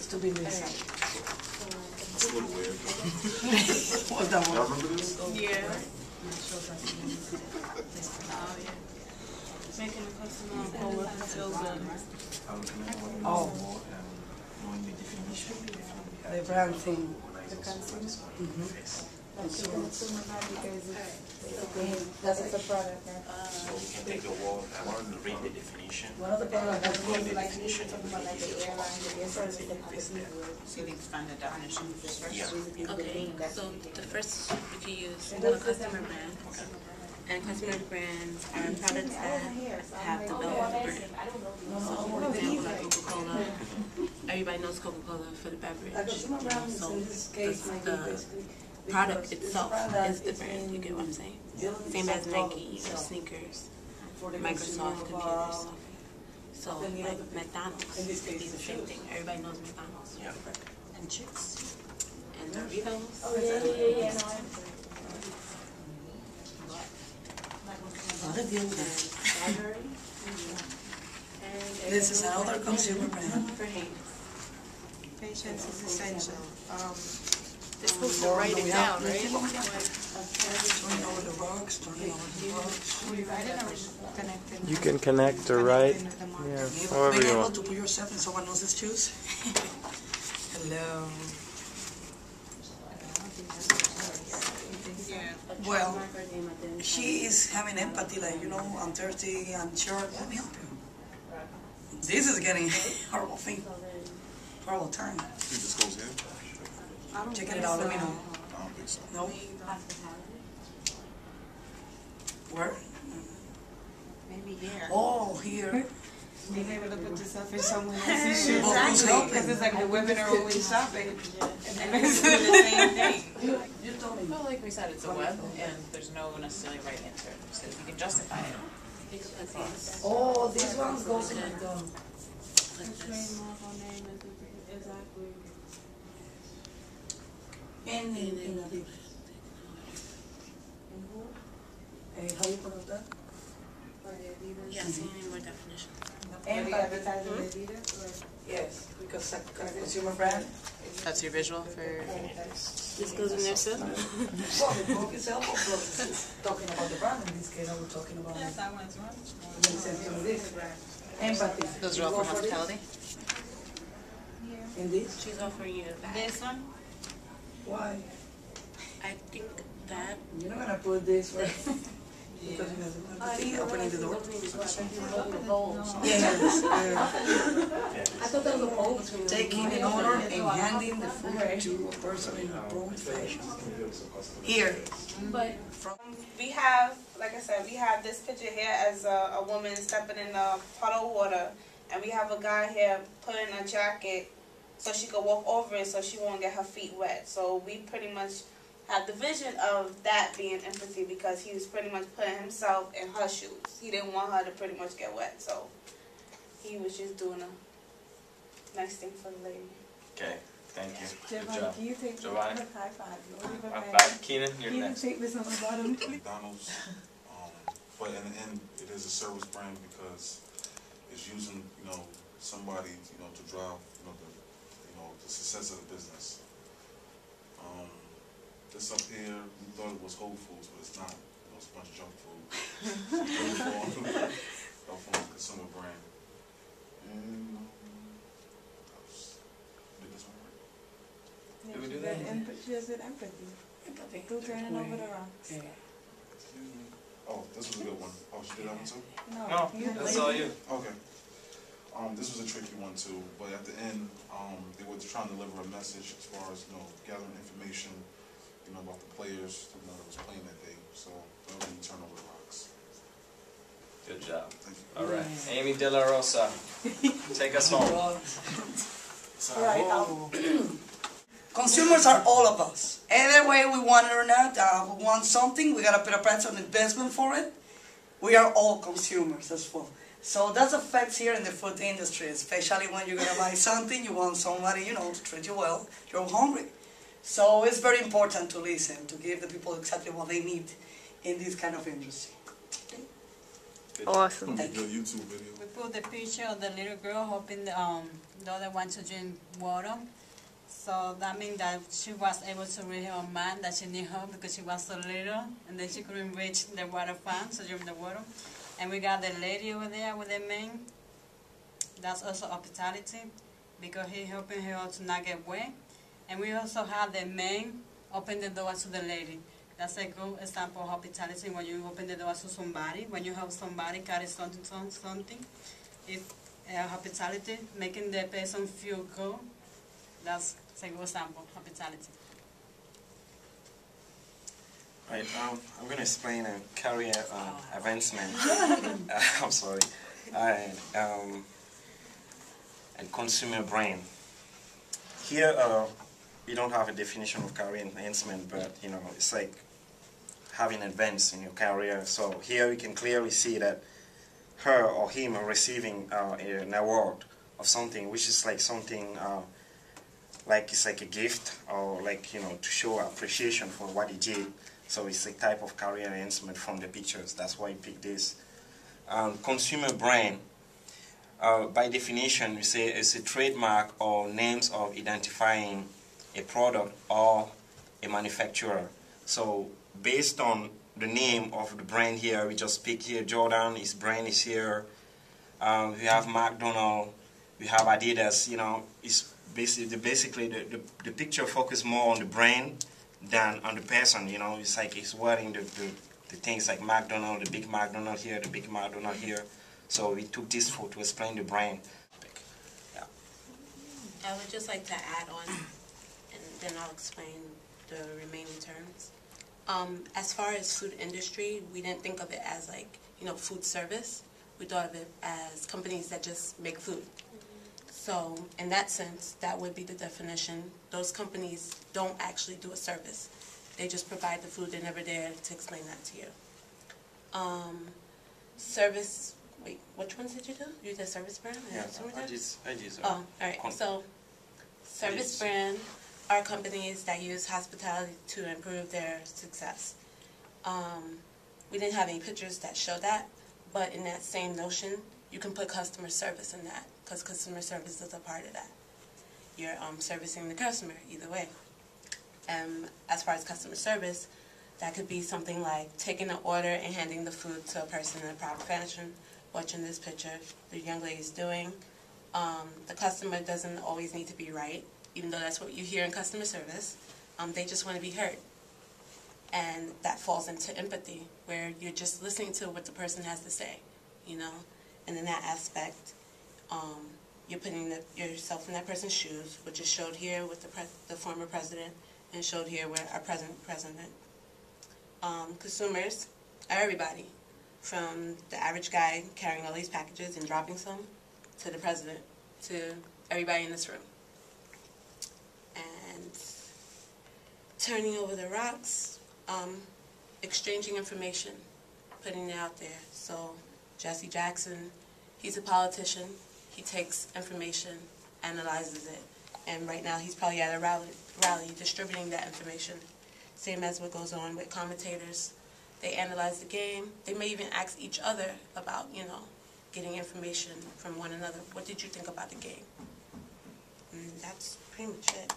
to be Lisa. It's a little weird. What's that one? Y'all remember this? Yeah. Oh, yeah. Making a custom cola feels good. Oh. The brand thing. That's a product. So we can take the word, I wanted to read the definition. One of the products Read the like definition of the airline, the air service, the So you need to find the definition first. Yeah. Okay, so the first we can use a customer brand. And customer brands are products that have developed a brand. So for example, like Coca-Cola, everybody knows Coca-Cola for the beverage. So the product itself is the brand, you get what I'm saying? Same as Nike, sneakers, Microsoft, computers. So like McDonald's, it'd be the same thing. Everybody knows McDonald's. Yeah. And chips. And Doritos. Oh, yeah. This is another consumer brand. For Hanes. Patience is essential. They're supposed to write it down, right? Turning over the rocks, turning over the rocks. We write it or we connect it? You can connect or write. Yeah, however Being you able want. to put yourself in someone else's shoes. Hello. Yeah. Well, she is having empathy, like, you know, I'm thirsty, I'm short, let me help you. This is getting horrible thing. Horrible turn. You think this goes in? Check it out, let me know. I don't think so. No? Where? Maybe here. Oh, here. Being able to put yourself in someone else's shoes. Well, who's helping? Because it's like the women are always shopping. And they're The same thing. You told me. Well, like we said, it's a web, and there's no necessarily right answer, so you can justify it. Oh, this one goes in like the... Exactly. In a deep. How you pronounce that? Yes, you need more definition. And advertising Adidas or? Yes, because a consumer brand. That's your visual for... This goes in there too? Well, the book itself is talking about the brand. In this case, I was talking about Yes, I want one. the incentive of this. Empathy. Those are all You go for this? hospitality? In this? She's offering you that. This one? Why? I think that. You're not gonna put this right? Because you know the thing opening the door. Yes. I thought that was a poll between Taking an order and handing the food to a person in a approved fashion. Here. But We have, like I said, we have this picture here as a woman stepping in a puddle of water, and we have a guy here putting a jacket so she could walk over it so she won't get her feet wet. So we pretty much have the vision of that being empathy because he was pretty much putting himself in her shoes. He didn't want her to pretty much get wet, so he was just doing a nice thing for the lady. Okay, thank you. Good Giovanni, job. can you take Giovanni? high five? High five. Keenan, you're Can you next. take this on the bottom? McDonald's, but in the end, it is a service brand because it's using, you know, somebody, you know, to drive, the success of the business. This up here, we thought it was Whole Foods, but it's not. You know, it's a bunch of junk food. All from a consumer brand. And did this one right? Did we do that? She has good empathy. Who turning over the rocks? Excuse me. Oh, this was a good one. Oh, she did that one too? No, that's all you. Okay. This was a tricky one too, but at the end, they were trying to deliver a message as far as, gathering information, about the players, that was playing that day. So, don't really turn over the rocks. Good job. Thank you. All right, Amy De La Rosa, take us home. Consumers are all of us. Either way we want it or not, we want something, we gotta put a price on investment for it. We are all consumers as well. So that affects here in the food industry, especially when you're gonna buy something, you want somebody, to treat you well, you're hungry. So it's very important to listen, to give the people exactly what they need in this kind of industry. Awesome. Your YouTube video. We put the picture of the little girl hoping the other one to drink water. So that means that she was able to reach her man that she needed her because she was so little, and then she couldn't reach the water fountain to drink the water. And we got the lady over there with the man. That's also hospitality because he helping her to not get wet. And we also have the man open the door to the lady. That's a good example of hospitality when you open the door to somebody. When you help somebody carry something, it's hospitality, making the person feel good. That's a good example of hospitality. Right, I'm going to explain a career advancement. I'm sorry. And consumer brand. Here, we don't have a definition of career enhancement, but you know, it's like having advance in your career. So here we can clearly see that her or him are receiving an award of something, which is like something like it's like a gift, or like, you know, to show appreciation for what he did. So it's a type of career enhancement from the pictures. That's why I picked this. Consumer brand, by definition, we say it's a trademark or names of identifying a product or a manufacturer. So based on the name of the brand here, we just pick here Jordan, his brand is here. We have McDonald's, we have Adidas. You know, it's basically the picture focuses more on the brand than on the person. You know, it's like it's wearing the things like McDonald's, the big McDonald's here, the big McDonald's here. So we took this photo to explain the brand. Yeah. I would just like to add on, and then I'll explain the remaining terms. As far as food industry, we didn't think of it as like, you know, food service. We thought of it as companies that just make food. So in that sense, that would be the definition. Those companies don't actually do a service. They just provide the food. They're never there to explain that to you. Service, wait, which ones did you do? You did service brand? Yeah, I just oh, all right. So service brand are companies that use hospitality to improve their success. We didn't have any pictures that show that, but in that same notion, you can put customer service in that, because customer service is a part of that. You're servicing the customer either way. As far as customer service, that could be something like taking an order and handing the food to a person in a proper fashion. Watching this picture, the young lady's doing. The customer doesn't always need to be right, even though that's what you hear in customer service. They just want to be heard. And that falls into empathy, where you're just listening to what the person has to say, you know. And in that aspect, you're putting yourself in that person's shoes, which is showed here with the former president and showed here with our present president. Consumers are everybody, from the average guy carrying all these packages and dropping some, to the president, to everybody in this room. And turning over the rocks, exchanging information, putting it out there. So Jesse Jackson, he's a politician. He takes information, analyzes it, and right now he's probably at a rally distributing that information. Same as what goes on with commentators. They analyze the game. They may even ask each other about, you know, getting information from one another. What did you think about the game? And that's pretty much it.